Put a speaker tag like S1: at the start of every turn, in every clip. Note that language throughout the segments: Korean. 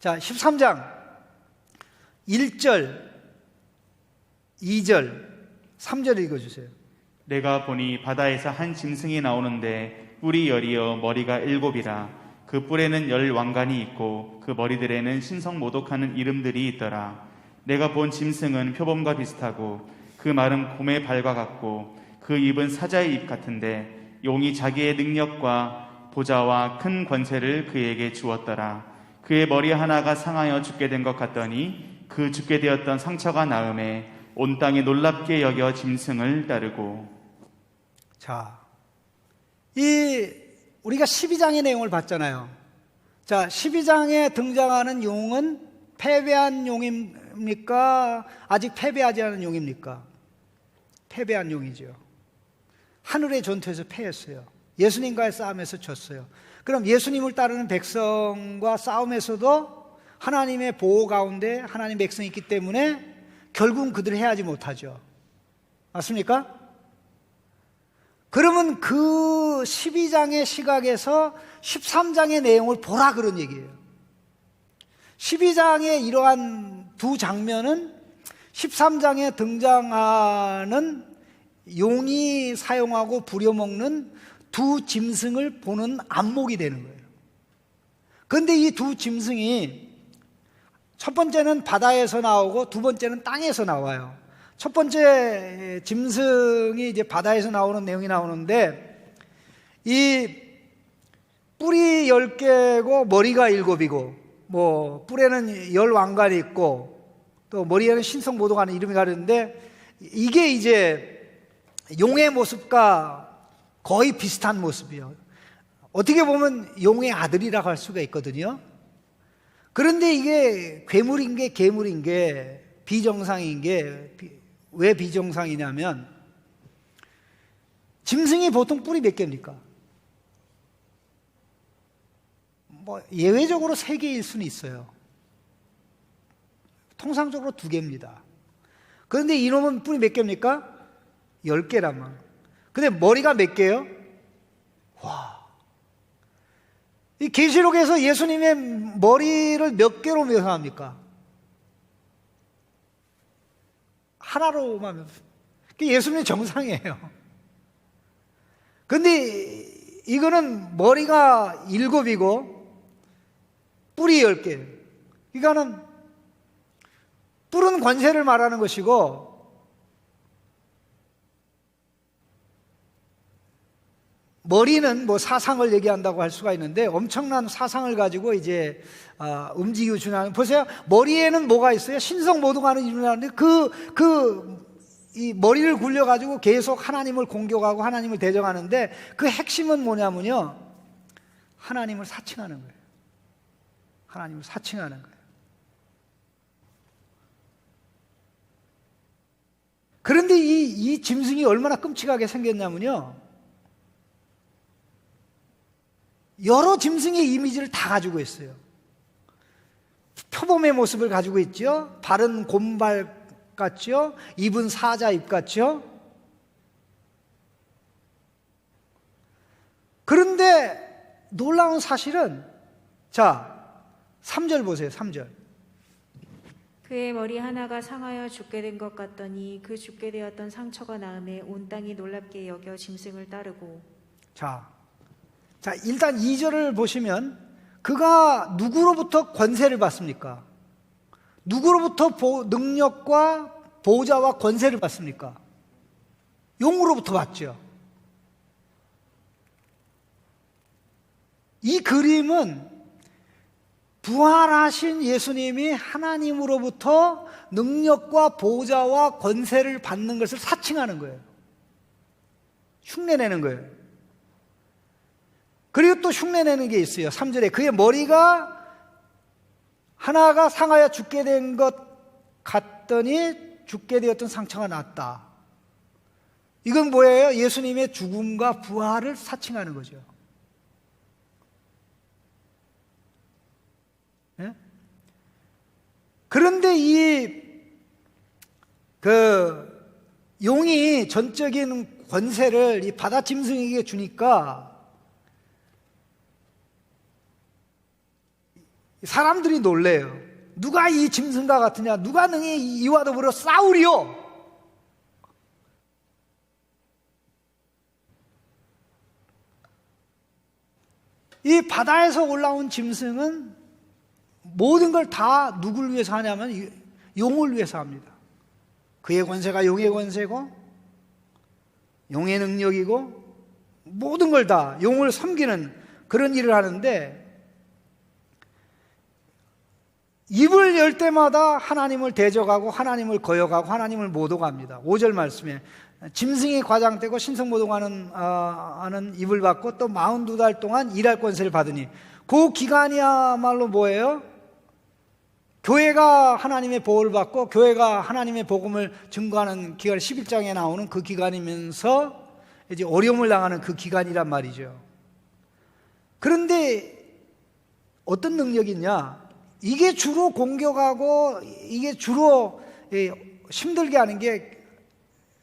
S1: 자, 13장 1절, 2절, 3절 읽어주세요.
S2: 내가 보니 바다에서 한 짐승이 나오는데 뿔이 10이요 머리가 7이라. 그 뿔에는 10 왕관이 있고 그 머리들에는 신성모독하는 이름들이 있더라. 내가 본 짐승은 표범과 비슷하고 그 말은 곰의 발과 같고 그 입은 사자의 입 같은데 용이 자기의 능력과 보좌와 큰 권세를 그에게 주었더라. 그의 머리 하나가 상하여 죽게 된 것 같더니 그 죽게 되었던 상처가 나음에 온 땅이 놀랍게 여겨 짐승을 따르고.
S1: 자, 우리가 12장의 내용을 봤잖아요. 자, 12장에 등장하는 용은 패배한 용입니까? 아직 패배하지 않은 용입니까? 패배한 용이죠. 하늘의 전투에서 패했어요. 예수님과의 싸움에서 졌어요. 그럼 예수님을 따르는 백성과 싸움에서도 하나님의 보호 가운데 하나님 백성이 있기 때문에 결국은 그들을 해하지 못하죠. 맞습니까? 그러면 그 12장의 시각에서 13장의 내용을 보라 그런 얘기예요. 12장의 이러한 두 장면은 13장에 등장하는 용이 사용하고 부려먹는 두 짐승을 보는 안목이 되는 거예요. 그런데 이 두 짐승이 첫 번째는 바다에서 나오고 두 번째는 땅에서 나와요. 첫 번째 짐승이 이제 바다에서 나오는 내용이 나오는데 이 뿔이 10개고 머리가 7이고 뭐 뿔에는 10 왕관이 있고 또 머리에는 신성모독하는 이름이 가르는데 이게 이제 용의 모습과 거의 비슷한 모습이에요. 어떻게 보면 용의 아들이라고 할 수가 있거든요. 그런데 이게 괴물인 게 괴물인 게 비정상인 게 왜 비정상이냐면 짐승이 보통 뿔이 몇 개입니까? 뭐 예외적으로 3개일 수는 있어요. 통상적으로 2개입니다. 그런데 이놈은 뿔이 몇 개입니까? 10개란 말. 근데 머리가 몇 개예요? 와. 이 계시록에서 예수님의 머리를 몇 개로 묘사합니까? 하나로만. 예수님이 정상이에요. 근데 이거는 머리가 7이고 뿔이 10개. 그러니까는 뿔은 권세를 말하는 것이고 머리는 뭐 사상을 얘기한다고 할 수가 있는데 엄청난 사상을 가지고 이제 움직이고 준하는. 보세요. 머리에는 뭐가 있어요? 신성모독하는 이름이 나오는데 이 머리를 굴려가지고 계속 하나님을 공격하고 하나님을 대적하는데 그 핵심은 뭐냐면요. 하나님을 사칭하는 거예요. 하나님을 사칭하는 거예요. 그런데 이 짐승이 얼마나 끔찍하게 생겼냐면요. 여러 짐승의 이미지를 다 가지고 있어요. 표범의 모습을 가지고 있죠. 발은 곰발 같죠. 입은 사자 입 같죠. 그런데 놀라운 사실은 자 3절 보세요. 3절.
S3: 그의 머리 하나가 상하여 죽게 된 것 같더니 그 죽게 되었던 상처가 나음에 온 땅이 놀랍게 여겨 짐승을 따르고.
S1: 자, 일단 2절을 보시면 그가 누구로부터 권세를 받습니까? 누구로부터 능력과 보좌와 권세를 받습니까? 용으로부터 받죠. 이 그림은 부활하신 예수님이 하나님으로부터 능력과 보좌와 권세를 받는 것을 사칭하는 거예요. 흉내내는 거예요. 그리고 또 흉내내는 게 있어요. 3절에 그의 머리가 하나가 상하여 죽게 된 것 같더니 죽게 되었던 상처가 났다. 이건 뭐예요? 예수님의 죽음과 부활을 사칭하는 거죠. 네? 그런데 용이 전적인 권세를 이 바다 짐승에게 주니까 사람들이 놀래요. 누가 이 짐승과 같으냐? 누가 능히 이와 더불어 싸우리요? 이 바다에서 올라온 짐승은 모든 걸 다 누굴 위해서 하냐면 용을 위해서 합니다. 그의 권세가 용의 권세고 용의 능력이고 모든 걸 다 용을 섬기는 그런 일을 하는데, 입을 열 때마다 하나님을 대적하고 하나님을 거역하고 하나님을 모독합니다. 5절 말씀에 짐승이 과장되고 신성모독하는 입을 받고 또 42달 동안 일할 권세를 받으니, 그 기간이야말로 뭐예요? 교회가 하나님의 보호를 받고 교회가 하나님의 복음을 증거하는 기간, 11장에 나오는 그 기간이면서 이제 어려움을 당하는 그 기간이란 말이죠. 그런데 어떤 능력이 있냐? 이게 주로 공격하고 이게 주로 힘들게 하는 게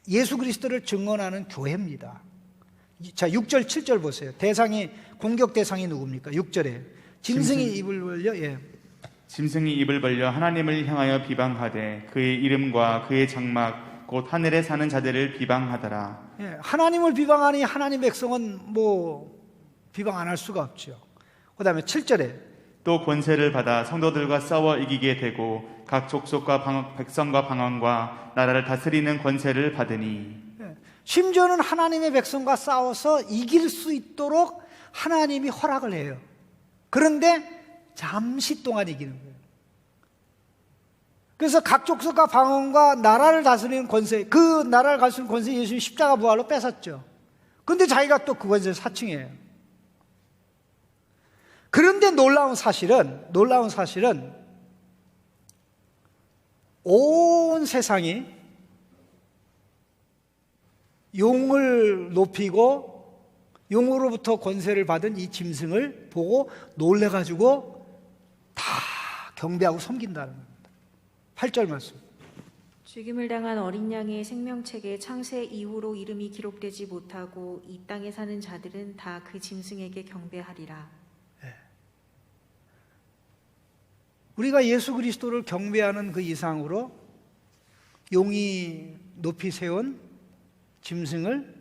S1: 예수 그리스도를 증언하는 교회입니다. 자, 6절 7절 보세요. 공격 대상이 누굽니까? 6절에 짐승이 입을 벌려, 예.
S2: 짐승이 입을 벌려 하나님을 향하여 비방하되 그의 이름과 그의 장막 곧 하늘에 사는 자들을 비방하더라.
S1: 예, 하나님을 비방하니 하나님 백성은 뭐 비방 안 할 수가 없죠. 그 다음에 7절에
S2: 또 권세를 받아 성도들과 싸워 이기게 되고 각 족속과 백성과 방언과 나라를 다스리는 권세를 받으니,
S1: 심지어는 하나님의 백성과 싸워서 이길 수 있도록 하나님이 허락을 해요. 그런데 잠시 동안 이기는 거예요. 그래서 각 족속과 방언과 나라를 다스리는 권세, 그 나라를 다스리는 권세 예수님 십자가 부활로 뺏었죠. 그런데 자기가 또 그 권세를 사칭해요. 그런데 놀라운 사실은 온 세상이 용을 높이고 용으로부터 권세를 받은 이 짐승을 보고 놀래가지고 다 경배하고 섬긴다는 겁니다. 8절 말씀.
S3: 죽임을 당한 어린 양의 생명책에 창세 이후로 이름이 기록되지 못하고 이 땅에 사는 자들은 다 그 짐승에게 경배하리라.
S1: 우리가 예수 그리스도를 경배하는 그 이상으로 용이 높이 세운 짐승을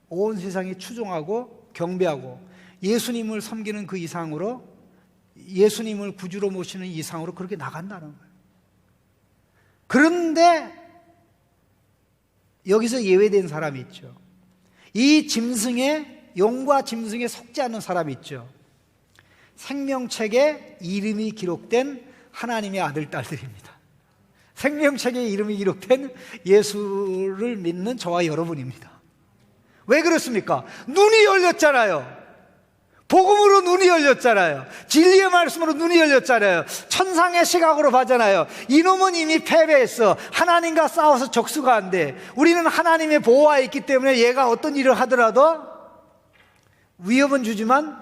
S1: 온 세상이 추종하고 경배하고 예수님을 섬기는 그 이상으로, 예수님을 구주로 모시는 이상으로 그렇게 나간다는 거예요. 그런데 여기서 예외된 사람이 있죠. 이 용과 짐승에 속지 않는 사람이 있죠. 생명책에 이름이 기록된 하나님의 아들, 딸들입니다. 생명책에 이름이 기록된 예수를 믿는 저와 여러분입니다. 왜 그렇습니까? 눈이 열렸잖아요. 복음으로 눈이 열렸잖아요. 진리의 말씀으로 눈이 열렸잖아요. 천상의 시각으로 봤잖아요. 이놈은 이미 패배했어. 하나님과 싸워서 적수가 안 돼. 우리는 하나님의 보호하에 있기 때문에 얘가 어떤 일을 하더라도 위협은 주지만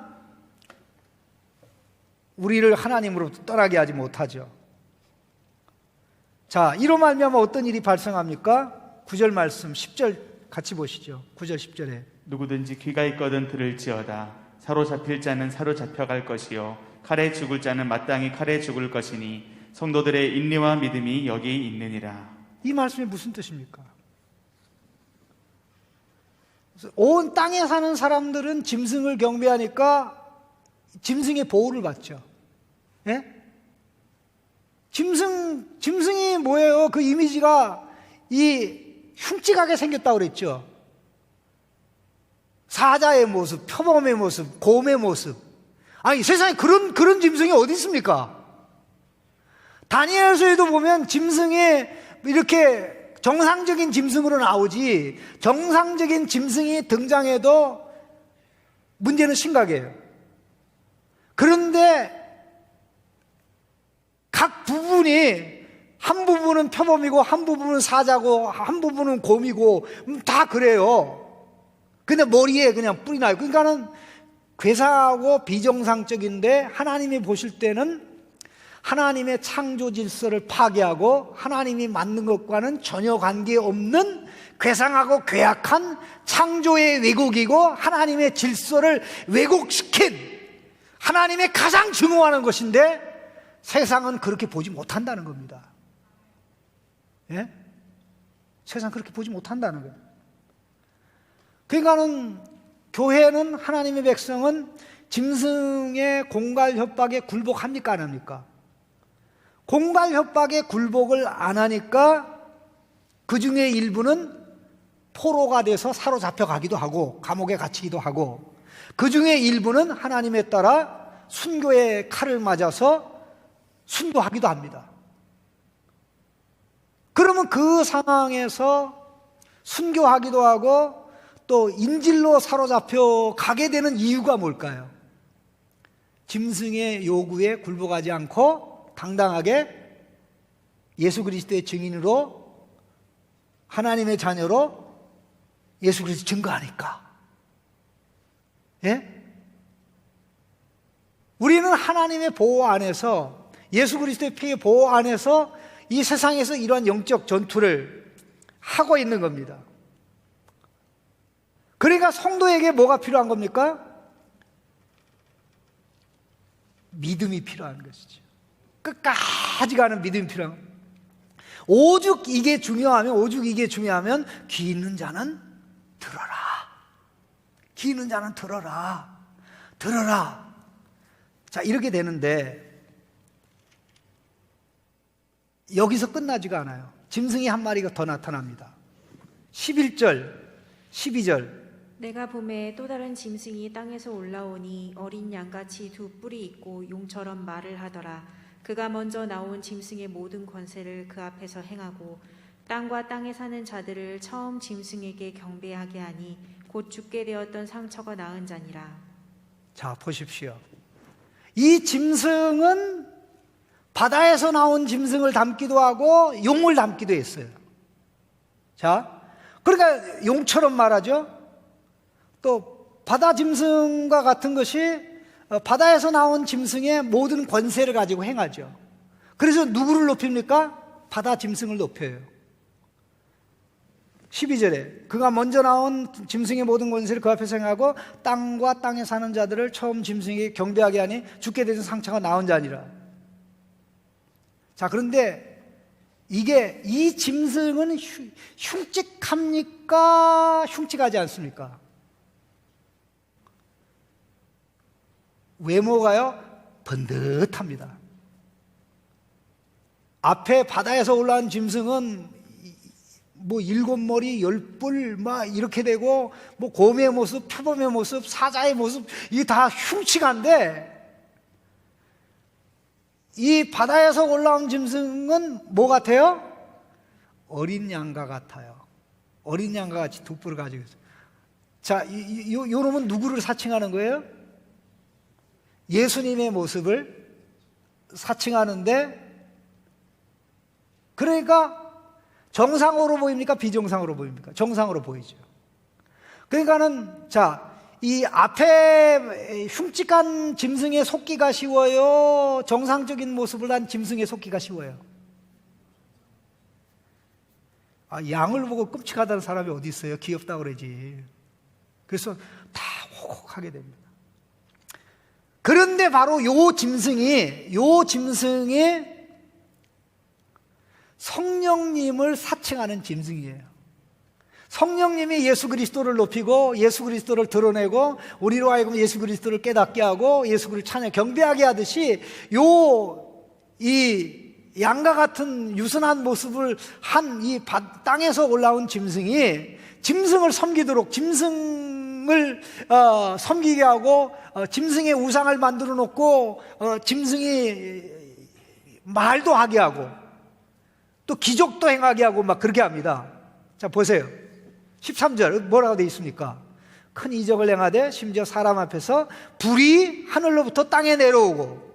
S1: 우리를 하나님으로부터 떠나게 하지 못하죠. 자, 이로 말미암아 어떤 일이 발생합니까? 9절 말씀 10절 같이 보시죠. 9절 10절에
S2: 누구든지 귀가 있거든 들을지어다. 사로잡힐 자는 사로잡혀갈 것이요 칼에 죽을 자는 마땅히 칼에 죽을 것이니 성도들의 인내와 믿음이 여기 있느니라.
S1: 이 말씀이 무슨 뜻입니까? 온 땅에 사는 사람들은 짐승을 경배하니까 짐승의 보호를 받죠. 예? 짐승이 뭐예요? 그 이미지가 흉측하게 생겼다고 그랬죠. 사자의 모습, 표범의 모습, 곰의 모습. 아니, 세상에 그런 짐승이 어디 있습니까? 다니엘서에도 보면 짐승이 이렇게 정상적인 짐승으로 나오지, 정상적인 짐승이 등장해도 문제는 심각해요. 그런데 각 부분이, 한 부분은 표범이고 한 부분은 사자고 한 부분은 곰이고 다 그래요. 근데 머리에 그냥 뿔이 나요. 그러니까는 괴상하고 비정상적인데 하나님이 보실 때는 하나님의 창조 질서를 파괴하고 하나님이 만든 것과는 전혀 관계없는 괴상하고 괴악한 창조의 왜곡이고 하나님의 질서를 왜곡시킨 하나님의 가장 증오하는 것인데 세상은 그렇게 보지 못한다는 겁니다. 예? 세상 그렇게 보지 못한다는 거예요. 그러니까는 교회는, 하나님의 백성은 짐승의 공갈 협박에 굴복합니까, 안 합니까? 공갈 협박에 굴복을 안 하니까 그 중에 일부는 포로가 돼서 사로잡혀 가기도 하고 감옥에 갇히기도 하고, 그 중에 일부는 하나님에 따라 순교의 칼을 맞아서 순교하기도 합니다. 그러면 그 상황에서 순교하기도 하고 또 인질로 사로잡혀 가게 되는 이유가 뭘까요? 짐승의 요구에 굴복하지 않고 당당하게 예수 그리스도의 증인으로, 하나님의 자녀로 예수 그리스도 증거하니까. 예? 우리는 하나님의 보호 안에서, 예수 그리스도의 피의 보호 안에서 이 세상에서 이러한 영적 전투를 하고 있는 겁니다. 그러니까 성도에게 뭐가 필요한 겁니까? 믿음이 필요한 것이죠. 끝까지 가는 믿음이 필요한 겁니다. 오죽 이게 중요하면 귀 있는 자는 들어라. 귀 있는 자는 들어라. 들어라. 자, 이렇게 되는데 여기서 끝나지가 않아요. 짐승이 한 마리가 더 나타납니다. 11절, 12절.
S3: 내가 보매 또 다른 짐승이 땅에서 올라오니 어린 양같이 두 뿔이 있고 용처럼 말을 하더라. 그가 먼저 나온 짐승의 모든 권세를 그 앞에서 행하고 땅과 땅에 사는 자들을 처음 짐승에게 경배하게 하니 곧 죽게 되었던 상처가 나은 자니라.
S1: 자, 보십시오. 이 짐승은 바다에서 나온 짐승을 담기도 하고 용을 담기도 했어요. 자, 그러니까 용처럼 말하죠. 또 바다 짐승과 같은 것이 바다에서 나온 짐승의 모든 권세를 가지고 행하죠. 그래서 누구를 높입니까? 바다 짐승을 높여요. 12절에 그가 먼저 나온 짐승의 모든 권세를 그 앞에서 행하고 땅과 땅에 사는 자들을 처음 짐승에게 경배하게 하니 죽게 되는 상처가 나은 자니라. 자, 그런데 이 짐승은 흉측합니까? 흉측하지 않습니까? 외모가요, 번듯합니다. 앞에 바다에서 올라온 짐승은 뭐 7머리, 10뿔 막 이렇게 되고, 뭐 곰의 모습, 표범의 모습, 사자의 모습, 이게 다 흉측한데, 이 바다에서 올라온 짐승은 뭐 같아요? 어린 양과 같아요. 어린 양과 같이 두 뿔을 가지고 있어요. 자, 요 놈은 누구를 사칭하는 거예요? 예수님의 모습을 사칭하는데, 그러니까 정상으로 보입니까? 비정상으로 보입니까? 정상으로 보이죠. 그러니까는, 자, 이 앞에 흉측한 짐승에 속기가 쉬워요? 정상적인 모습을 한 짐승에 속기가 쉬워요? 아, 양을 보고 끔찍하다는 사람이 어디 있어요? 귀엽다고 그러지. 그래서 다 호곡하게 됩니다. 그런데 바로 요 짐승이 성령님을 사칭하는 짐승이에요. 성령님이 예수 그리스도를 높이고 예수 그리스도를 드러내고 우리로 하여금 예수 그리스도를 깨닫게 하고 예수 그리스도를 찬양 경배하게 하듯이 이 양과 같은 유순한 모습을 한 이 땅에서 올라온 짐승을 섬기도록, 짐승을 섬기게 하고 짐승의 우상을 만들어 놓고 짐승이 말도 하게 하고 또 기적도 행하게 하고 막 그렇게 합니다. 자, 보세요. 13절 뭐라고 되어 있습니까? 큰 이적을 행하되 심지어 사람 앞에서 불이 하늘로부터 땅에 내려오고,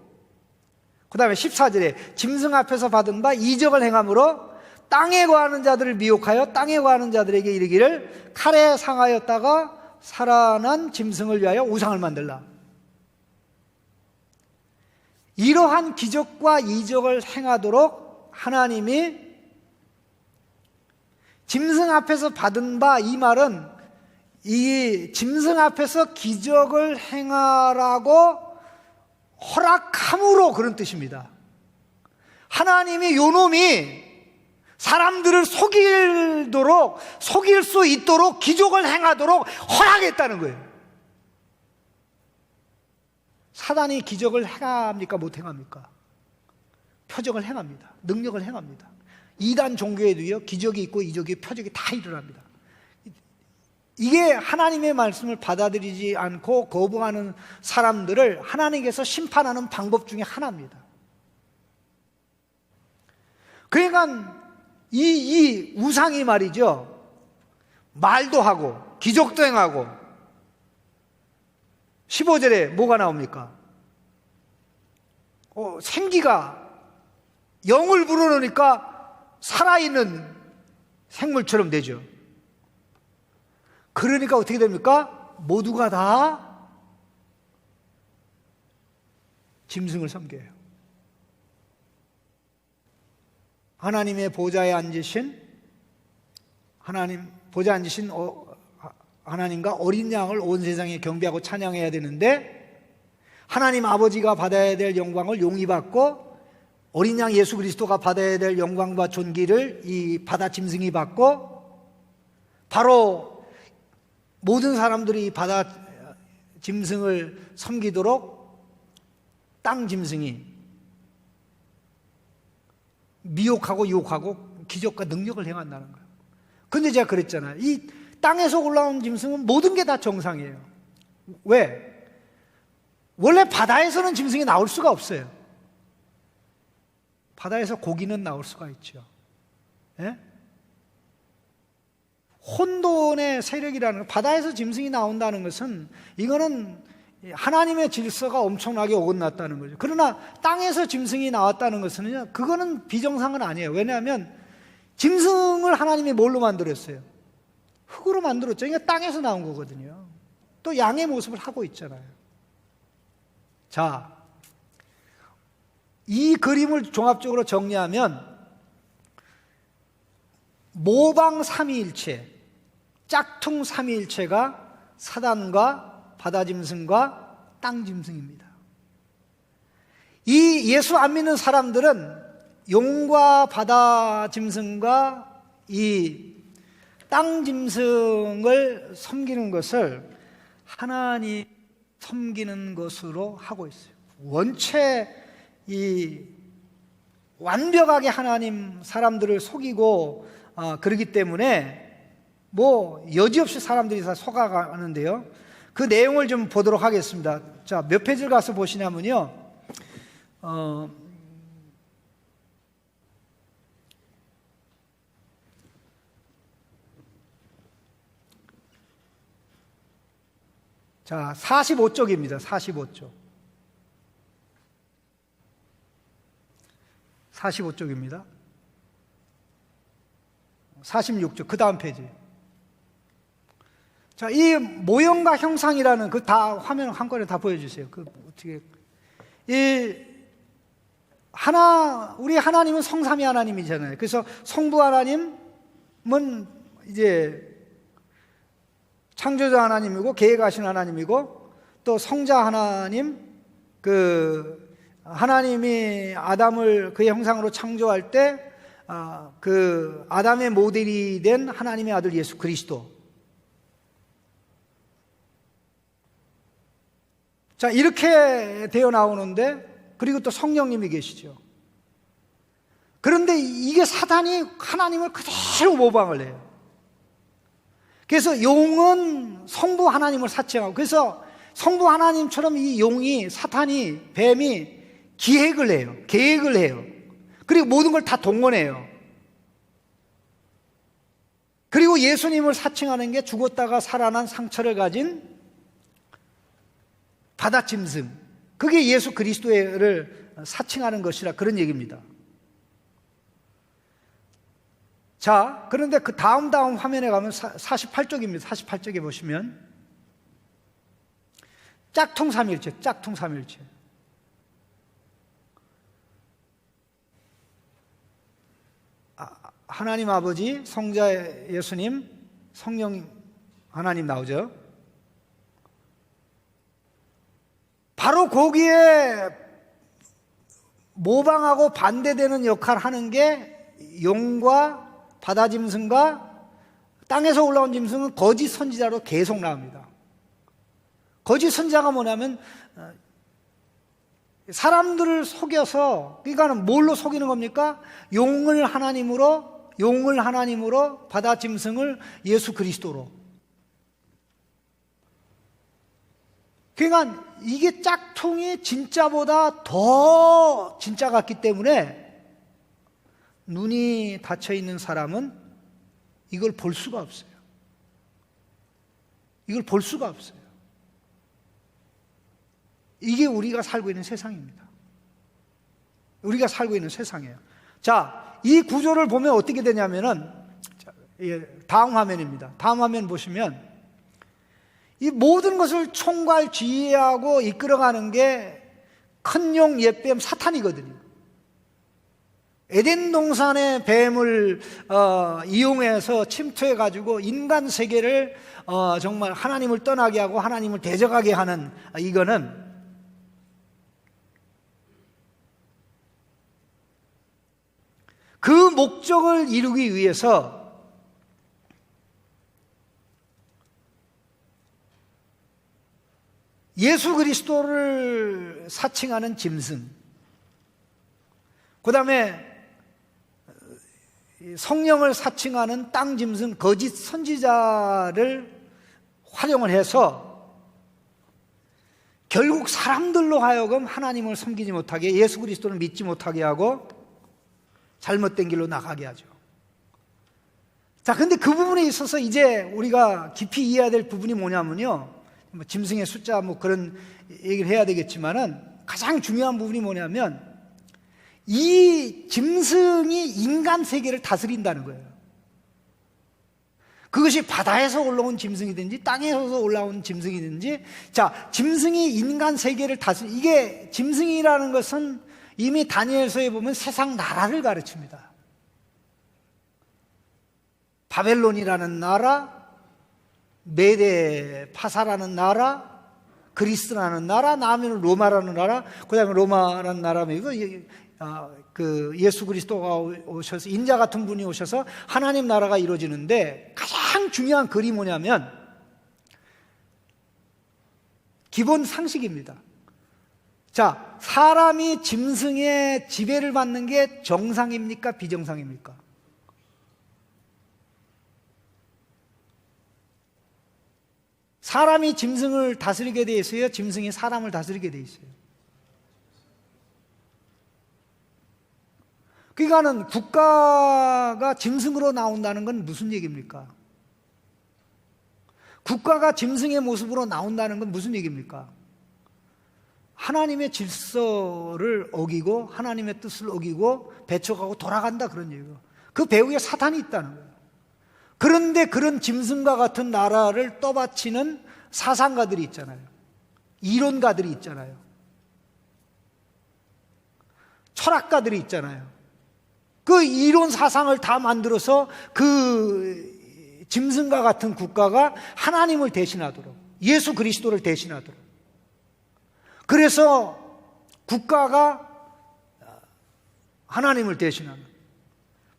S1: 그 다음에 14절에 짐승 앞에서 받은 바 이적을 행함으로 땅에 거하는 자들을 미혹하여 땅에 거하는 자들에게 이르기를 칼에 상하였다가 살아난 짐승을 위하여 우상을 만들라. 이러한 기적과 이적을 행하도록 하나님이 짐승 앞에서 받은 바, 이 말은 이 짐승 앞에서 기적을 행하라고 허락함으로 그런 뜻입니다. 하나님이 요놈이 사람들을 속일 수 있도록 기적을 행하도록 허락했다는 거예요. 사단이 기적을 행합니까? 못 행합니까? 표적을 행합니다. 능력을 행합니다. 이단 종교에도요, 기적이 있고 이적이 표적이 다 일어납니다. 이게 하나님의 말씀을 받아들이지 않고 거부하는 사람들을 하나님께서 심판하는 방법 중에 하나입니다. 그러니까 이 우상이 말이죠, 말도 하고 기적도 행하고 15절에 뭐가 나옵니까? 생기가 영을 불어넣으니까 살아있는 생물처럼 되죠. 그러니까 어떻게 됩니까? 모두가 다 짐승을 섬겨요. 하나님의 보좌에 앉으신 하나님과 어린 양을 온 세상에 경배하고 찬양해야 되는데, 하나님 아버지가 받아야 될 영광을 용이 받고 어린 양 예수 그리스도가 받아야 될 영광과 존귀를 이 바다 짐승이 받고, 바로 모든 사람들이 바다 짐승을 섬기도록 땅 짐승이 미혹하고 유혹하고 기적과 능력을 행한다는 거예요. 근데 제가 그랬잖아요. 이 땅에서 올라온 짐승은 모든 게 다 정상이에요. 왜? 원래 바다에서는 짐승이 나올 수가 없어요. 바다에서 고기는 나올 수가 있죠. 예? 혼돈의 세력이라는 것, 바다에서 짐승이 나온다는 것은 이거는 하나님의 질서가 엄청나게 어긋났다는 거죠. 그러나 땅에서 짐승이 나왔다는 것은 그거는 비정상은 아니에요. 왜냐하면 짐승을 하나님이 뭘로 만들었어요? 흙으로 만들었죠. 그러니까 땅에서 나온 거거든요. 또 양의 모습을 하고 있잖아요. 자, 이 그림을 종합적으로 정리하면 모방 삼위일체, 짝퉁 삼위일체가 사단과 바다짐승과 땅짐승입니다. 이 예수 안 믿는 사람들은 용과 바다짐승과 이 땅짐승을 섬기는 것을 하나님 섬기는 것으로 하고 있어요. 원체 이 완벽하게 하나님 사람들을 속이고 그러기 때문에 뭐 여지없이 사람들이 다 속아가는데요. 그 내용을 좀 보도록 하겠습니다. 자, 몇 페이지를 가서 보시냐면요. 자, 45쪽입니다. 45쪽. 45쪽입니다. 46쪽, 그 다음 페이지. 자, 이 모형과 형상이라는 그 다 화면 한 건에 다 보여주세요. 그 어떻게 우리 하나님은 성삼위 하나님이잖아요. 그래서 성부 하나님은 이제 창조자 하나님이고 계획하신 하나님이고, 또 성자 하나님, 하나님이 아담을 그의 형상으로 창조할 때 그 아담의 모델이 된 하나님의 아들 예수 그리스도. 자, 이렇게 되어 나오는데, 그리고 또 성령님이 계시죠. 그런데 이게 사단이 하나님을 그대로 모방을 해요. 그래서 용은 성부 하나님을 사칭하고, 그래서 성부 하나님처럼 이 용이, 사탄이, 뱀이 기획을 해요. 계획을 해요. 그리고 모든 걸 다 동원해요. 그리고 예수님을 사칭하는 게 죽었다가 살아난 상처를 가진 바다짐승, 그게 예수 그리스도를 사칭하는 것이라 그런 얘기입니다. 자, 그런데 그 다음 화면에 가면 48쪽입니다. 48쪽에 보시면 짝퉁 삼위일체. 하나님 아버지, 성자 예수님, 성령 하나님 나오죠. 바로 거기에 모방하고 반대되는 역할을 하는 게 용과 바다 짐승과 땅에서 올라온 짐승은 거짓 선지자로 계속 나옵니다. 거짓 선지자가 뭐냐면 사람들을 속여서, 그러니까 뭘로 속이는 겁니까? 용을 하나님으로, 바다 짐승을 예수 그리스도로. 그러니까 이게 짝퉁이 진짜보다 더 진짜 같기 때문에 눈이 닫혀 있는 사람은 이걸 볼 수가 없어요. 이걸 볼 수가 없어요. 이게 우리가 살고 있는 세상입니다. 우리가 살고 있는 세상이에요. 자, 이 구조를 보면 어떻게 되냐면은, 다음 화면입니다. 다음 화면 보시면 이 모든 것을 총괄 지휘하고 이끌어가는 게 큰 용 옛뱀 사탄이거든요. 에덴 동산의 뱀을 이용해서 침투해가지고 인간 세계를 정말 하나님을 떠나게 하고 하나님을 대적하게 하는, 이거는 그 목적을 이루기 위해서 예수 그리스도를 사칭하는 짐승, 그 다음에 성령을 사칭하는 땅 짐승, 거짓 선지자를 활용을 해서 결국 사람들로 하여금 하나님을 섬기지 못하게, 예수 그리스도를 믿지 못하게 하고 잘못된 길로 나가게 하죠. 자, 근데 그 부분에 있어서 이제 우리가 깊이 이해해야 될 부분이 뭐냐면요, 뭐 짐승의 숫자 뭐 그런 얘기를 해야 되겠지만은 가장 중요한 부분이 뭐냐면 이 짐승이 인간 세계를 다스린다는 거예요. 그것이 바다에서 올라온 짐승이든지 땅에서 올라온 짐승이든지, 자, 짐승이 인간 세계를 이게 짐승이라는 것은 이미 다니엘서에 보면 세상 나라를 가르칩니다. 바벨론이라는 나라, 메데 파사라는 나라, 그리스라는 나라, 나아면 로마라는 나라, 그 다음에 로마라는 나라면 그 예수 그리스도가 오셔서, 인자 같은 분이 오셔서 하나님 나라가 이루어지는데 가장 중요한 글이 뭐냐면 기본 상식입니다. 자, 사람이 짐승의 지배를 받는 게 정상입니까? 비정상입니까? 사람이 짐승을 다스리게 돼 있어요? 짐승이 사람을 다스리게 돼 있어요? 그러니까는 국가가 짐승으로 나온다는 건 무슨 얘기입니까? 국가가 짐승의 모습으로 나온다는 건 무슨 얘기입니까? 하나님의 질서를 어기고 하나님의 뜻을 어기고 배척하고 돌아간다, 그런 얘기예요. 그 배후에 사탄이 있다는 거예요. 그런데 그런 짐승과 같은 나라를 떠받치는 사상가들이 있잖아요. 이론가들이 있잖아요. 철학가들이 있잖아요. 그 이론 사상을 다 만들어서 그 짐승과 같은 국가가 하나님을 대신하도록, 예수 그리스도를 대신하도록, 그래서 국가가 하나님을 대신하는,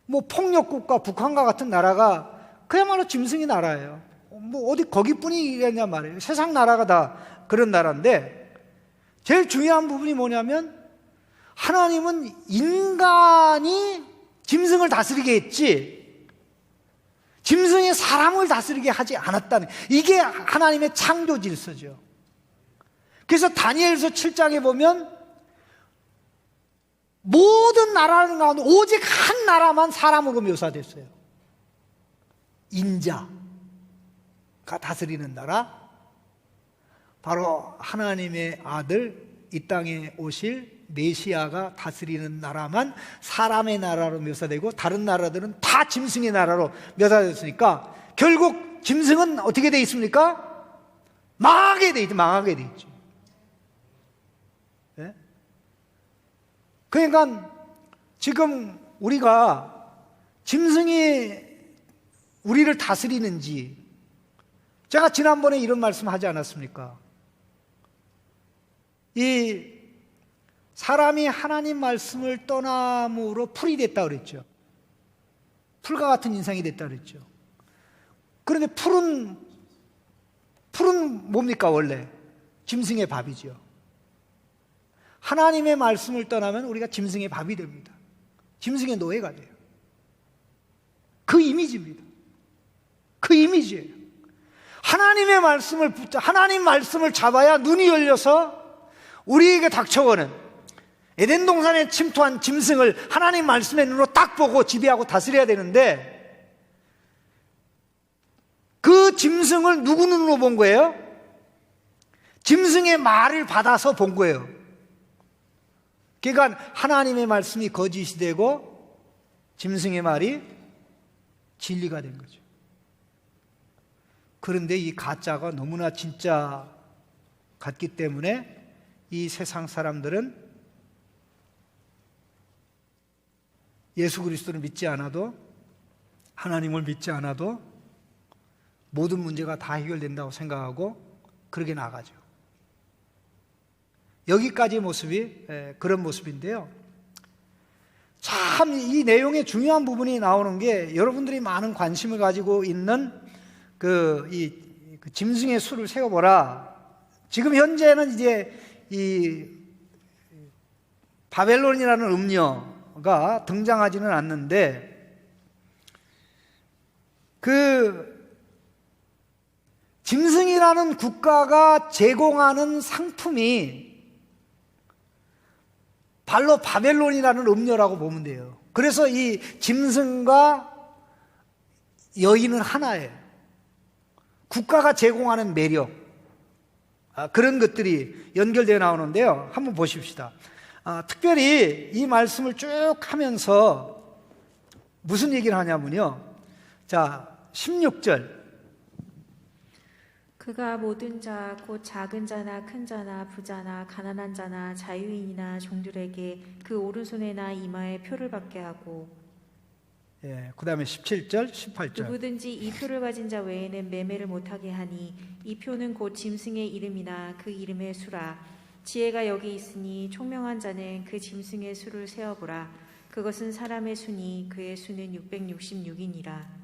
S1: 뭐 폭력국가 북한과 같은 나라가 그야말로 짐승의 나라예요. 뭐 어디 거기뿐이겠냐 말이에요. 세상 나라가 다 그런 나라인데, 제일 중요한 부분이 뭐냐면 하나님은 인간이 짐승을 다스리게 했지 짐승이 사람을 다스리게 하지 않았다는, 이게 하나님의 창조 질서죠. 그래서 다니엘서 7장에 보면 모든 나라는 가운데 오직 한 나라만 사람으로 묘사됐어요. 인자가 다스리는 나라, 바로 하나님의 아들, 이 땅에 오실 메시아가 다스리는 나라만 사람의 나라로 묘사되고 다른 나라들은 다 짐승의 나라로 묘사됐으니까 결국 짐승은 어떻게 돼 있습니까? 망하게 돼 있죠. 망하게 돼 있죠. 네? 그러니까 지금 우리가 짐승이 우리를 다스리는지, 제가 지난번에 이런 말씀 하지 않았습니까? 이 사람이 하나님 말씀을 떠남으로 풀이 됐다 그랬죠. 풀과 같은 인상이 됐다 그랬죠. 그런데 풀은 뭡니까 원래? 짐승의 밥이죠. 하나님의 말씀을 떠나면 우리가 짐승의 밥이 됩니다. 짐승의 노예가 돼요. 그 이미지입니다. 그 이미지예요. 하나님의 말씀을 하나님 말씀을 잡아야 눈이 열려서 우리에게 닥쳐오는 에덴 동산에 침투한 짐승을 하나님 말씀의 눈으로 딱 보고 지배하고 다스려야 되는데 그 짐승을 누구 눈으로 본 거예요? 짐승의 말을 받아서 본 거예요. 그러니까 하나님의 말씀이 거짓이 되고 짐승의 말이 진리가 된 거죠. 그런데 이 가짜가 너무나 진짜 같기 때문에 이 세상 사람들은 예수 그리스도를 믿지 않아도, 하나님을 믿지 않아도 모든 문제가 다 해결된다고 생각하고 그렇게 나가죠. 여기까지 모습이 그런 모습인데요. 참 이 내용의 중요한 부분이 나오는 게 여러분들이 많은 관심을 가지고 있는 그 짐승의 수를 세어보라. 지금 현재는 이제 이 바벨론이라는 음녀가 등장하지는 않는데 그 짐승이라는 국가가 제공하는 상품이 발로 바벨론이라는 음녀라고 보면 돼요. 그래서 이 짐승과 여인은 하나예요. 국가가 제공하는 매력, 그런 것들이 연결되어 나오는데요. 한번 보십시다. 특별히 이 말씀을 쭉 하면서 무슨 얘기를 하냐면요. 자, 16절.
S3: 그가 모든 자 곧 작은 자나 큰 자나 부자나 가난한 자나 자유인이나 종들에게 그 오른손에나 이마에 표를 받게 하고
S1: 그 다음에 17절, 18절.
S3: 누구든지 이 표를 가진 자 외에는 매매를 못하게 하니 이 표는 곧 짐승의 이름이나 그 이름의 수라. 지혜가 여기 있으니 총명한 자는 그 짐승의 수를 세어보라. 그것은 사람의 수니 그의 수는 666이니라.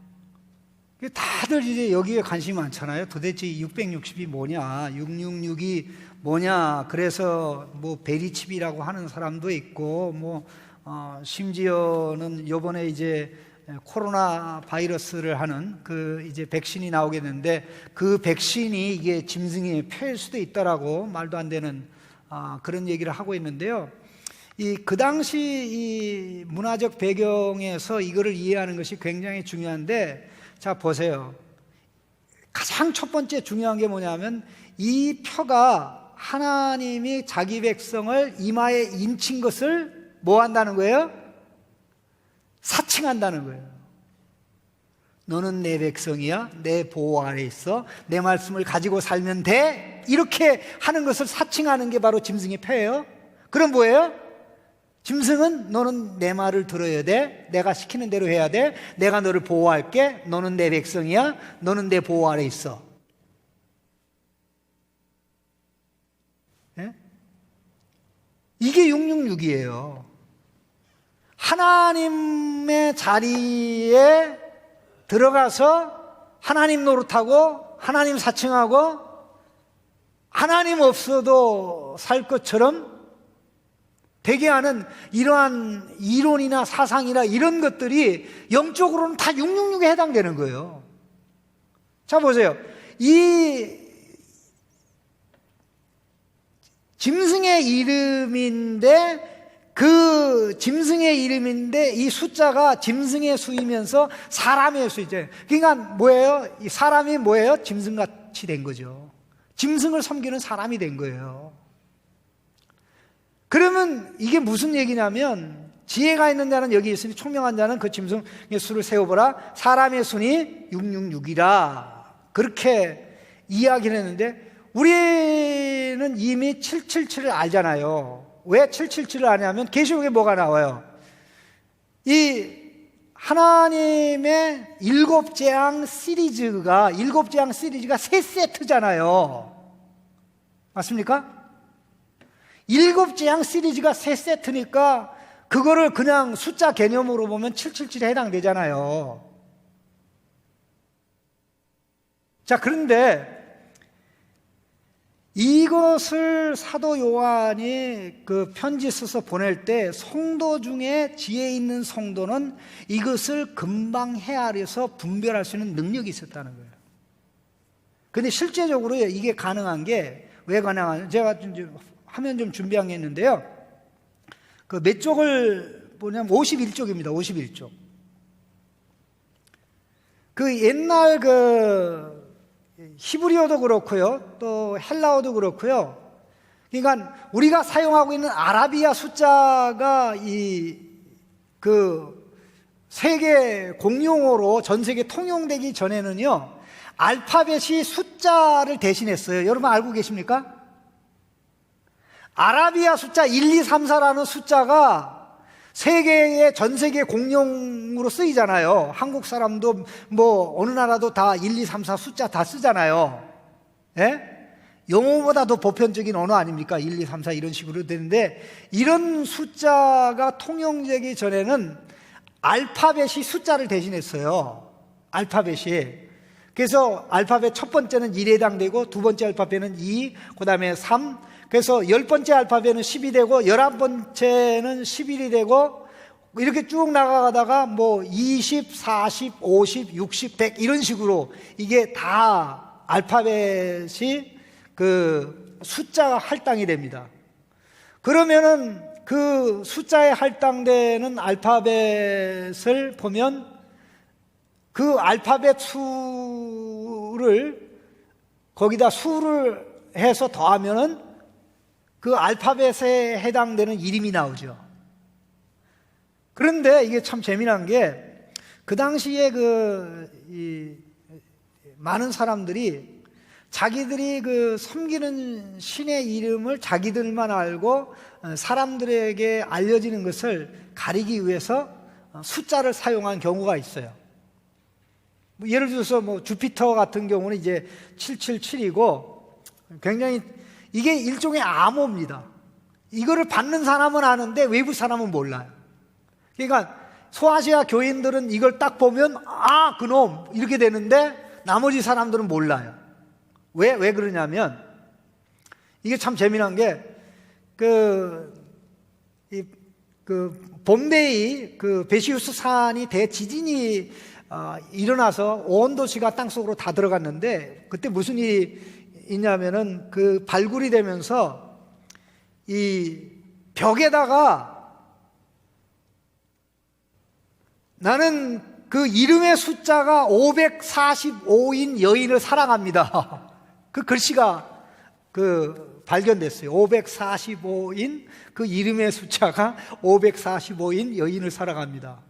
S1: 다들 이제 여기에 관심이 많잖아요. 도대체 660이 뭐냐, 666이 뭐냐. 그래서 뭐 베리칩이라고 하는 사람도 있고, 뭐 심지어는 요번에 이제 코로나 바이러스를 하는 그 이제 백신이 나오겠는데 그 백신이 이게 짐승의 표일 수도 있다라고 말도 안 되는 그런 얘기를 하고 있는데요. 그 당시 이 문화적 배경에서 이거를 이해하는 것이 굉장히 중요한데, 자 보세요. 가장 첫 번째 중요한 게 뭐냐면 이 표가 하나님이 자기 백성을 이마에 인친 것을 뭐 한다는 거예요? 사칭한다는 거예요. 너는 내 백성이야, 내 보호 아래 있어, 내 말씀을 가지고 살면 돼, 이렇게 하는 것을 사칭하는 게 바로 짐승의 표예요. 그럼 뭐예요? 짐승은 너는 내 말을 들어야 돼, 내가 시키는 대로 해야 돼, 내가 너를 보호할게, 너는 내 백성이야, 너는 내 보호 아래 있어. 예? 이게 666이에요. 하나님의 자리에 들어가서 하나님 노릇하고 하나님 사칭하고 하나님 없어도 살 것처럼 되게 하는 이러한 이론이나 사상이나 이런 것들이 영적으로는 다 666에 해당되는 거예요. 자 보세요. 이 짐승의 이름인데 그 짐승의 이름인데 이 숫자가 짐승의 수이면서 사람의 수이죠. 그러니까 뭐예요? 이 사람이 뭐예요? 짐승같이 된 거죠. 짐승을 섬기는 사람이 된 거예요. 그러면 이게 무슨 얘기냐면 지혜가 있는 자는 여기 있으니 총명한 자는 그 짐승의 수를 세어보라. 사람의 수니 666이라. 그렇게 이야기를 했는데 우리는 이미 777을 알잖아요. 왜 777을 아냐면 계시록에 뭐가 나와요? 이 하나님의 7재앙 시리즈가 7재앙 시리즈가 3세트잖아요. 맞습니까? 일곱 재앙 시리즈가 세 세트니까 그거를 그냥 숫자 개념으로 보면 777에 해당되잖아요. 자, 그런데 이것을 사도 요한이 그 편지 써서 보낼 때 성도 중에 지혜 있는 성도는 이것을 금방 헤아려서 분별할 수 있는 능력이 있었다는 거예요. 근데 실제적으로 이게 가능한 게 왜 가능하냐? 제가 화면 좀 준비한 게 있는데요. 그 몇 쪽을 보냐면 51쪽입니다. 51쪽. 그 옛날 그 히브리어도 그렇고요. 또 헬라어도 그렇고요. 그러니까 우리가 사용하고 있는 아라비아 숫자가 그 세계 공용어로 전 세계 통용되기 전에는요. 알파벳이 숫자를 대신했어요. 여러분 알고 계십니까? 아라비아 숫자 1, 2, 3, 4라는 숫자가 세계의 전 세계 공용으로 쓰이잖아요. 한국 사람도 뭐 어느 나라도 다 1, 2, 3, 4 숫자 다 쓰잖아요. 예? 영어보다 더 보편적인 언어 아닙니까? 1, 2, 3, 4 이런 식으로 되는데 이런 숫자가 통용되기 전에는 알파벳이 숫자를 대신했어요. 알파벳이. 그래서 알파벳 첫 번째는 1에 해당되고 두 번째 알파벳은 2, 그 다음에 3. 그래서 10번째 알파벳은 10이 되고 11번째는 11이 되고 이렇게 쭉 나가다가 뭐 20, 40, 50, 60, 100 이런 식으로 이게 다 알파벳이 그 숫자가 할당이 됩니다. 그러면은 그 숫자에 할당되는 알파벳을 보면 그 알파벳 수를 거기다 수를 해서 더하면은 그 알파벳에 해당되는 이름이 나오죠. 그런데 이게 참 재미난 게 그 당시에 많은 사람들이 자기들이 그 섬기는 신의 이름을 자기들만 알고 사람들에게 알려지는 것을 가리기 위해서 숫자를 사용한 경우가 있어요. 예를 들어서 뭐 주피터 같은 경우는 이제 777이고 굉장히 이게 일종의 암호입니다. 이거를 받는 사람은 아는데 외부 사람은 몰라요. 그러니까 소아시아 교인들은 이걸 딱 보면 아, 그놈 이렇게 되는데 나머지 사람들은 몰라요. 왜 그러냐면 이게 참 재미난 게 봄베이 그 베시우스 산이 대지진이 일어나서 온 도시가 땅속으로 다 들어갔는데 그때 무슨 일이 있냐면은 그 발굴이 되면서 이 벽에다가 나는 그 이름의 숫자가 545인 여인을 사랑합니다. 그 글씨가 발견됐어요. 545인 그 이름의 숫자가 545인 여인을 사랑합니다.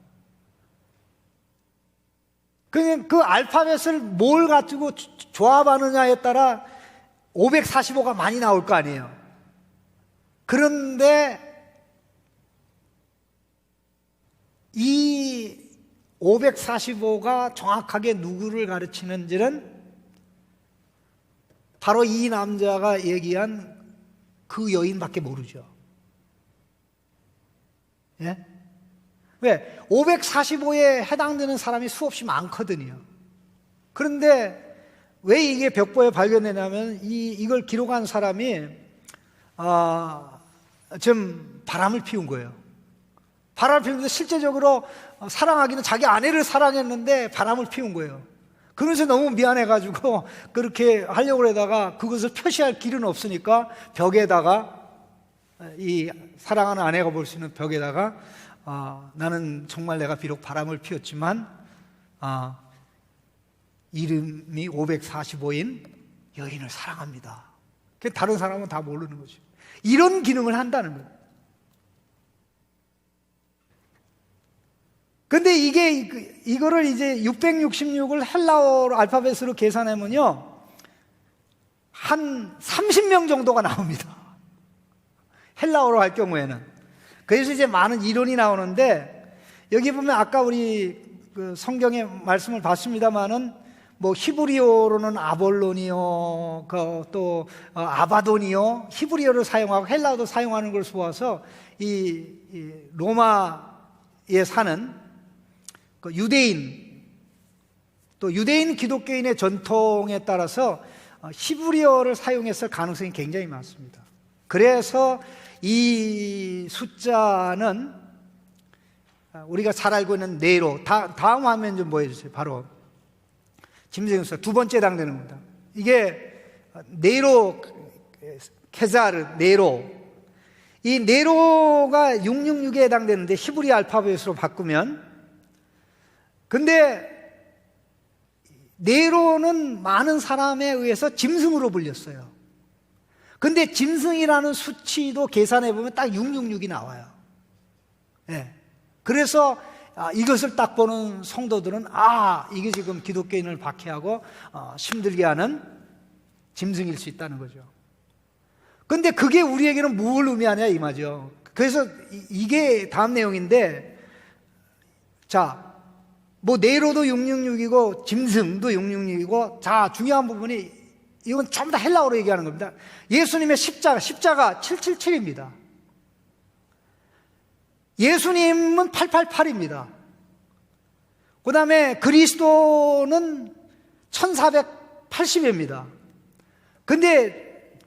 S1: 그냥 그 알파벳을 뭘 가지고 조합하느냐에 따라 545가 많이 나올 거 아니에요. 그런데 이 545가 정확하게 누구를 가르치는지는 바로 이 남자가 얘기한 그 여인밖에 모르죠. 예? 왜? 545에 해당되는 사람이 수없이 많거든요. 그런데 왜 이게 벽보에 발견되냐면 이걸 기록한 사람이 좀 바람을 피운 거예요. 바람을 피우는데 실제적으로 사랑하기는 자기 아내를 사랑했는데 바람을 피운 거예요. 그러면서 너무 미안해가지고 그렇게 하려고 하다가 그것을 표시할 길은 없으니까 벽에다가 이 사랑하는 아내가 볼 수 있는 벽에다가 나는 정말 내가 비록 바람을 피웠지만 이름이 545인 여인을 사랑합니다. 다른 사람은 다 모르는 거죠. 이런 기능을 한다는 거예요. 근데 이거를 이제 666을 헬라어로 알파벳으로 계산하면요, 한 30명 정도가 나옵니다. 헬라어로 할 경우에는. 그래서 이제 많은 이론이 나오는데, 여기 보면 아까 우리 그 성경의 말씀을 봤습니다만은, 뭐 히브리어로는 아볼론이요, 또 아바돈이요, 히브리어를 사용하고 헬라어도 사용하는 걸 보아서 이 로마에 사는 그 유대인, 또 유대인 기독교인의 전통에 따라서 히브리어를 사용했을 가능성이 굉장히 많습니다. 그래서 이 숫자는 우리가 잘 알고 있는 네로, 다음 화면 좀 보여주세요. 바로 짐승의 숫자 두 번째 해당되는 겁니다. 이게 네로, 케자르, 네로. 이 네로가 666에 해당되는데 히브리 알파벳으로 바꾸면, 근데 네로는 많은 사람에 의해서 짐승으로 불렸어요. 근데 짐승이라는 수치도 계산해 보면 딱 666이 나와요. 예. 그래서 이것을 딱 보는 성도들은 이게 지금 기독교인을 박해하고 힘들게 하는 짐승일 수 있다는 거죠. 근데 그게 우리에게는 뭘 의미하냐 이 말이죠. 그래서 이게 다음 내용인데, 자, 뭐 네로도 666이고 짐승도 666이고, 자, 중요한 부분이 이건 전부 다 헬라어로 얘기하는 겁니다. 예수님의 십자가 777입니다. 예수님은 888입니다. 그 다음에 그리스도는 1480입니다. 근데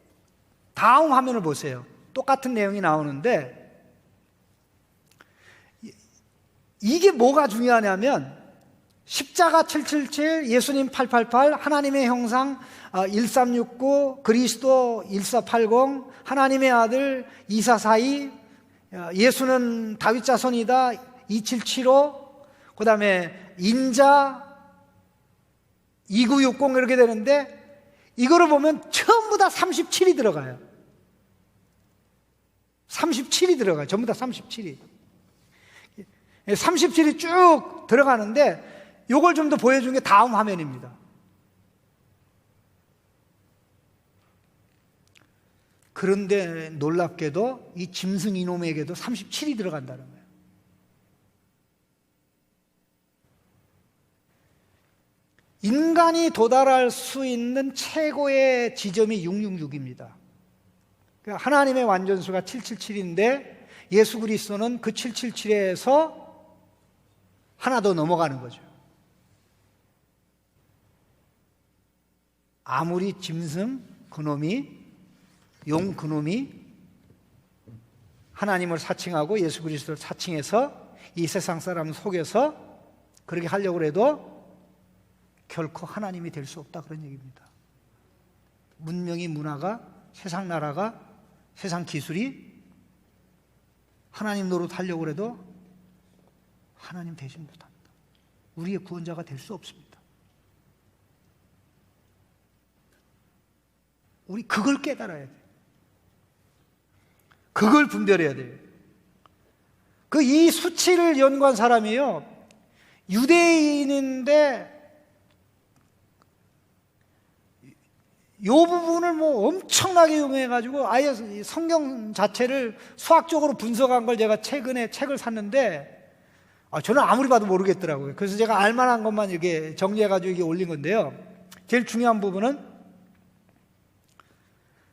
S1: 다음 화면을 보세요. 똑같은 내용이 나오는데, 이게 뭐가 중요하냐면, 십자가 777, 예수님 888, 하나님의 형상 1369, 그리스도 1480, 하나님의 아들 2442, 예수는 다윗 자손이다 2775, 그 다음에 인자 2960 이렇게 되는데, 이거를 보면 전부 다 37이 들어가요. 37이 들어가요. 전부 다 37이. 37이 쭉 들어가는데, 요걸 좀 더 보여준 게 다음 화면입니다. 그런데 놀랍게도 이 짐승 이놈에게도 37이 들어간다는 거예요. 인간이 도달할 수 있는 최고의 지점이 666입니다. 하나님의 완전수가 777인데 예수 그리스도는 그 777에서 하나 더 넘어가는 거죠. 아무리 짐승 그놈이, 용 그놈이 하나님을 사칭하고 예수 그리스도를 사칭해서 이 세상 사람을 속여서 그렇게 하려고 해도 결코 하나님이 될 수 없다, 그런 얘기입니다. 문명이, 문화가, 세상 나라가, 세상 기술이 하나님 노릇하려고 해도 하나님 되지 못합니다. 우리의 구원자가 될 수 없습니다. 우리 그걸 깨달아야 돼요. 그걸 분별해야 돼요. 이 수치를 연구한 사람이요, 유대인인데 이 부분을 뭐 엄청나게 이용해가지고 아예 성경 자체를 수학적으로 분석한 걸 제가 최근에 책을 샀는데, 저는 아무리 봐도 모르겠더라고요. 그래서 제가 알만한 것만 이렇게 정리해가지고 이게 올린 건데요. 제일 중요한 부분은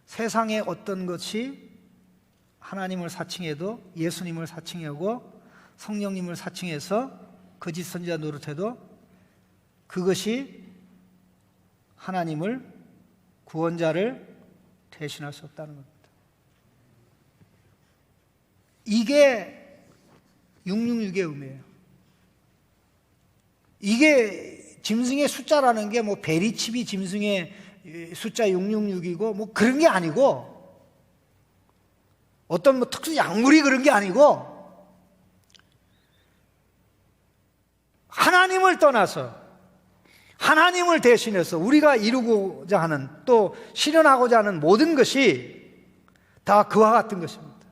S1: 세상에 어떤 것이 하나님을 사칭해도, 예수님을 사칭하고 성령님을 사칭해서 거짓 선지자 노릇해도 그것이 하나님을, 구원자를 대신할 수 없다는 겁니다. 이게 666의 의미예요. 이게 짐승의 숫자라는 게 뭐 베리칩이 짐승의 숫자 666이고 뭐 그런 게 아니고, 어떤 뭐 특수 약물이 그런 게 아니고, 하나님을 떠나서 하나님을 대신해서 우리가 이루고자 하는, 또 실현하고자 하는 모든 것이 다 그와 같은 것입니다.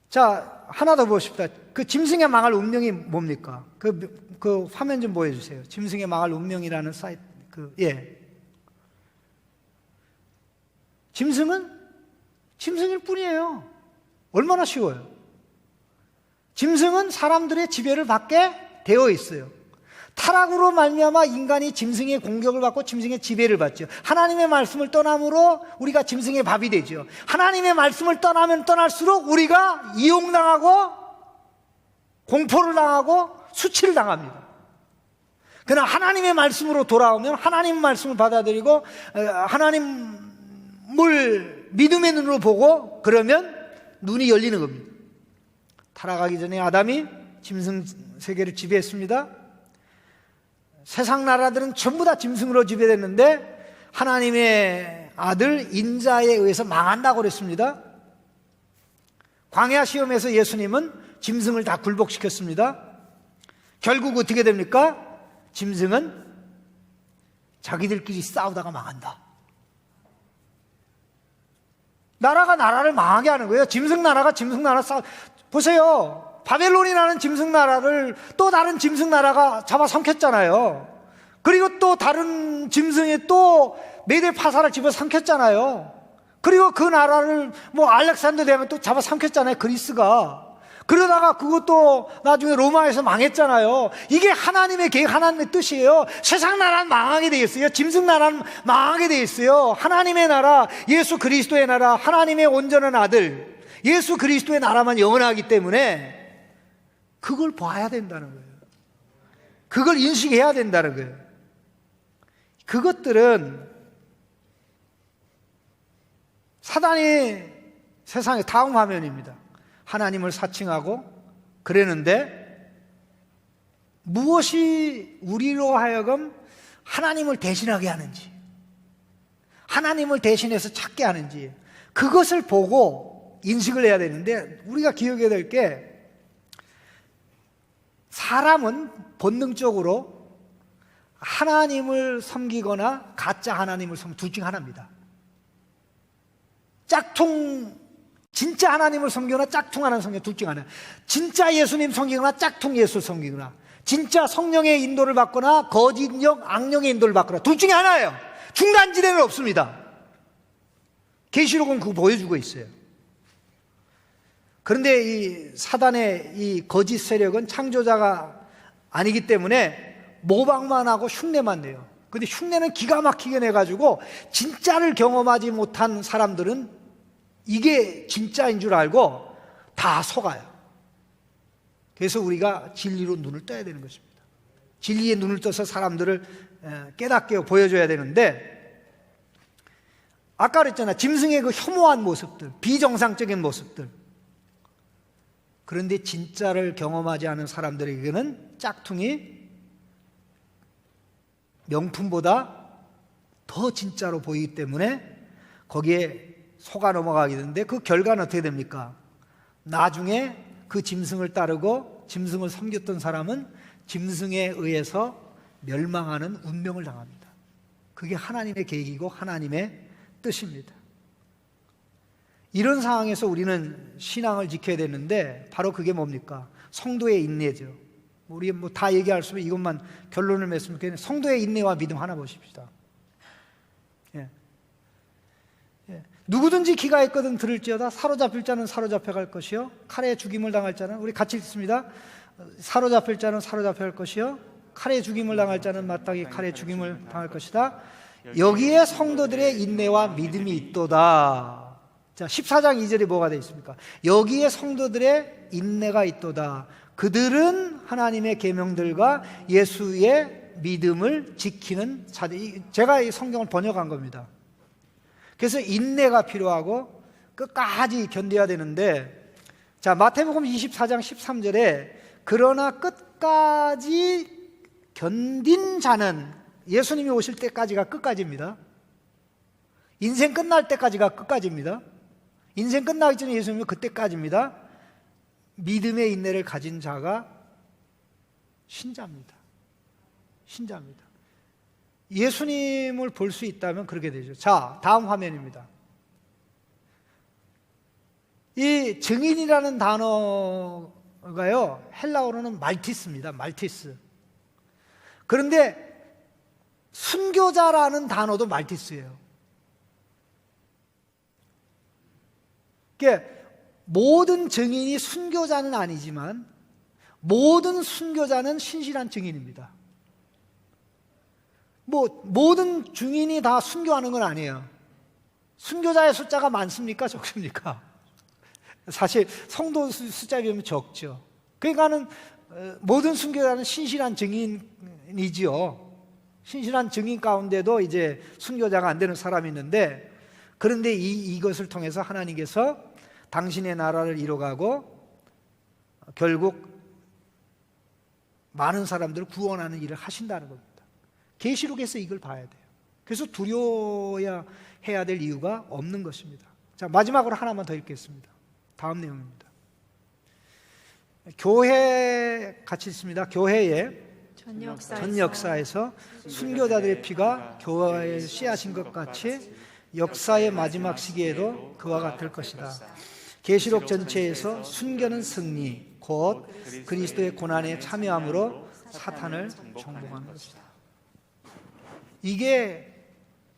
S1: 자, 하나 더 보십시다. 그 짐승의 망할 운명이 뭡니까? 그 화면 좀 보여주세요. 짐승의 망할 운명이라는 사이트. 짐승은 짐승일 뿐이에요. 얼마나 쉬워요. 짐승은 사람들의 지배를 받게 되어 있어요. 타락으로 말미암아 인간이 짐승의 공격을 받고 짐승의 지배를 받죠. 하나님의 말씀을 떠남으로 우리가 짐승의 밥이 되죠. 하나님의 말씀을 떠나면 떠날수록 우리가 이용당하고 공포를 당하고 수치를 당합니다. 그러나 하나님의 말씀으로 돌아오면 하나님의 말씀을 받아들이고 하나님을 믿음의 눈으로 보고 그러면 눈이 열리는 겁니다. 타락하기 전에 아담이 짐승 세계를 지배했습니다. 세상 나라들은 전부 다 짐승으로 지배됐는데 하나님의 아들 인자에 의해서 망한다고 그랬습니다. 광야 시험에서 예수님은 짐승을 다 굴복시켰습니다. 결국 어떻게 됩니까? 짐승은 자기들끼리 싸우다가 망한다. 나라가 나라를 망하게 하는 거예요. 짐승 나라가 짐승 나라 보세요. 바벨론이라는 짐승 나라를 또 다른 짐승 나라가 잡아삼켰잖아요. 그리고 또 다른 짐승이 또 메데 파사를 집어삼켰잖아요. 그리고 그 나라를 알렉산더 대왕이 또 잡아삼켰잖아요. 그리스가. 그러다가 그것도 나중에 로마에서 망했잖아요. 이게 하나님의 계획, 하나님의 뜻이에요. 세상 나라는 망하게 돼 있어요. 짐승 나라는 망하게 돼 있어요. 하나님의 나라, 예수 그리스도의 나라, 하나님의 온전한 아들 예수 그리스도의 나라만 영원하기 때문에 그걸 봐야 된다는 거예요. 그걸 인식해야 된다는 거예요. 그것들은 사단이 세상의 다음 화면입니다. 하나님을 사칭하고 그랬는데 무엇이 우리로 하여금 하나님을 대신하게 하는지, 하나님을 대신해서 찾게 하는지 그것을 보고 인식을 해야 되는데, 우리가 기억해야 될 게 사람은 본능적으로 하나님을 섬기거나 가짜 하나님을 섬기는 둘 중 하나입니다. 짝퉁 진짜 하나님을 섬기거나 짝퉁 하나님 섬기거나 둘 중 하나. 진짜 예수님 섬기거나 짝퉁 예수 섬기거나, 진짜 성령의 인도를 받거나 거짓력 악령의 인도를 받거나 둘 중에 하나예요. 중간지대는 없습니다. 계시록은 그거 보여주고 있어요. 그런데 이 사단의 이 거짓 세력은 창조자가 아니기 때문에 모방만 하고 흉내만 내요. 근데 흉내는 기가 막히게 내가지고 진짜를 경험하지 못한 사람들은 이게 진짜인 줄 알고 다 속아요. 그래서 우리가 진리로 눈을 떠야 되는 것입니다. 진리의 눈을 떠서 사람들을 깨닫게 보여줘야 되는데, 아까 그랬잖아요. 짐승의 그 혐오한 모습들, 비정상적인 모습들. 그런데 진짜를 경험하지 않은 사람들에게는 짝퉁이 명품보다 더 진짜로 보이기 때문에 거기에 속아 넘어가게 되는데, 그 결과는 어떻게 됩니까? 나중에 그 짐승을 따르고 짐승을 섬겼던 사람은 짐승에 의해서 멸망하는 운명을 당합니다. 그게 하나님의 계획이고 하나님의 뜻입니다. 이런 상황에서 우리는 신앙을 지켜야 되는데, 바로 그게 뭡니까? 성도의 인내죠. 우리 다 얘기할 수 있으면 이것만 결론을 맺으면 좋겠는데, 성도의 인내와 믿음 하나 보십시다. 예. 누구든지 귀가 있거든 들을지어다. 사로잡힐 자는 사로잡혀갈 것이요 칼에 죽임을 당할 자는, 우리 같이 읽습니다. 사로잡힐 자는 사로잡혀갈 것이요 칼에 죽임을 당할 자는 마땅히 칼에 죽임을 당할 것이다. 여기에 성도들의 인내와 믿음이 있도다. 자, 14장 2절에 뭐가 되어 있습니까? 여기에 성도들의 인내가 있도다. 그들은 하나님의 계명들과 예수의 믿음을 지키는 자들. 제가 이 성경을 번역한 겁니다. 그래서 인내가 필요하고 끝까지 견뎌야 되는데, 자, 마태복음 24장 13절에 그러나 끝까지 견딘 자는, 예수님이 오실 때까지가 끝까지입니다. 인생 끝날 때까지가 끝까지입니다. 인생 끝나기 전에 예수님은 그때까지입니다. 믿음의 인내를 가진 자가 신자입니다. 신자입니다. 예수님을 볼 수 있다면 그렇게 되죠. 자, 다음 화면입니다. 이 증인이라는 단어가요, 헬라어로는 말티스입니다. 말티스. 그런데 순교자라는 단어도 말티스예요. 그러니까 모든 증인이 순교자는 아니지만 모든 순교자는 신실한 증인입니다. 뭐 모든 증인이 다 순교하는 건 아니에요. 순교자의 숫자가 많습니까? 적습니까? 사실 성도 숫자에 비하면 적죠. 그러니까는 모든 순교자는 신실한 증인이지요. 신실한 증인 가운데도 이제 순교자가 안 되는 사람이 있는데, 그런데 이것을 통해서 하나님께서 당신의 나라를 이뤄가고 결국 많은 사람들을 구원하는 일을 하신다는 겁니다. 계시록에서 이걸 봐야 돼요. 그래서 두려워야 해야 될 이유가 없는 것입니다. 자, 마지막으로 하나만 더 읽겠습니다. 다음 내용입니다. 교회 같이 있습니다. 교회에 전 역사에서 순교자들의 피가 교회에 씨앗인 것 같이 역사의 마지막 시기에도 그와 같을 것이다. 계시록 전체에서 순교는 승리, 곧 그리스도의 고난에 참여함으로 사탄을 정복하는 것이다. 이게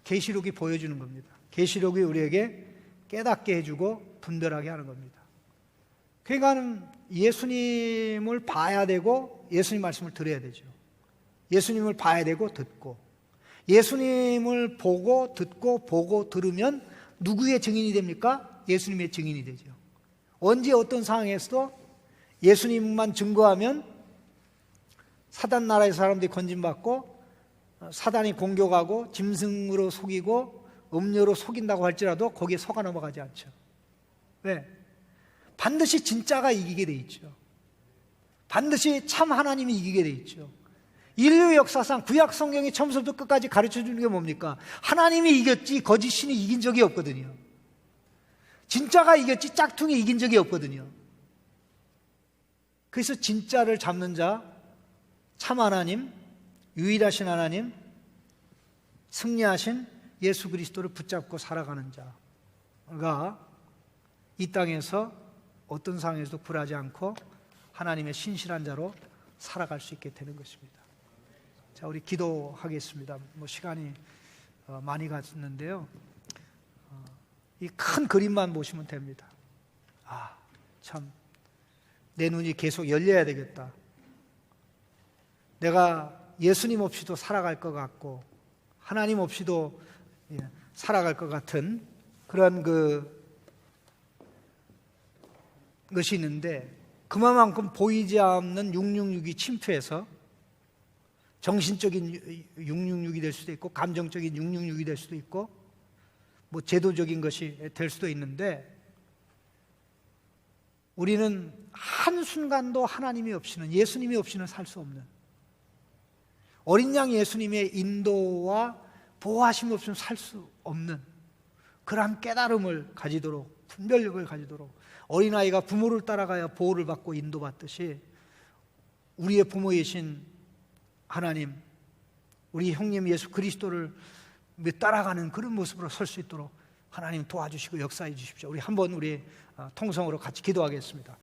S1: 계시록이 보여주는 겁니다. 계시록이 우리에게 깨닫게 해주고 분별하게 하는 겁니다. 그러니까 예수님을 봐야 되고 예수님 말씀을 들어야 되죠. 예수님을 봐야 되고 듣고, 예수님을 보고 듣고 보고 들으면 누구의 증인이 됩니까? 예수님의 증인이 되죠. 언제 어떤 상황에서도 예수님만 증거하면 사단 나라의 사람들이 건진받고 사단이 공격하고 짐승으로 속이고 음료로 속인다고 할지라도 거기에 속아 넘어가지 않죠. 왜? 반드시 진짜가 이기게 돼 있죠. 반드시 참 하나님이 이기게 돼 있죠. 인류 역사상 구약 성경이 처음부터 끝까지 가르쳐 주는 게 뭡니까? 하나님이 이겼지 거짓 신이 이긴 적이 없거든요. 진짜가 이겼지 짝퉁이 이긴 적이 없거든요. 그래서 진짜를 잡는 자, 참 하나님, 유일하신 하나님, 승리하신 예수 그리스도를 붙잡고 살아가는 자가 이 땅에서 어떤 상황에서도 굴하지 않고 하나님의 신실한 자로 살아갈 수 있게 되는 것입니다. 자, 우리 기도하겠습니다. 시간이 많이 갔는데요. 이 큰 그림만 보시면 됩니다. 아, 참, 내 눈이 계속 열려야 되겠다. 내가 예수님 없이도 살아갈 것 같고 하나님 없이도 살아갈 것 같은 그런 것이 있는데, 그만큼 보이지 않는 666이 침투해서 정신적인 666이 될 수도 있고 감정적인 666이 될 수도 있고 제도적인 것이 될 수도 있는데, 우리는 한순간도 하나님이 없이는, 예수님이 없이는 살 수 없는, 어린 양 예수님의 인도와 보호하심이 없이는 살 수 없는 그러한 깨달음을 가지도록, 분별력을 가지도록, 어린아이가 부모를 따라가야 보호를 받고 인도받듯이 우리의 부모이신 하나님, 우리 형님 예수 그리스도를 따라가는 그런 모습으로 설 수 있도록 하나님 도와주시고 역사해 주십시오. 우리 한번 우리 통성으로 같이 기도하겠습니다.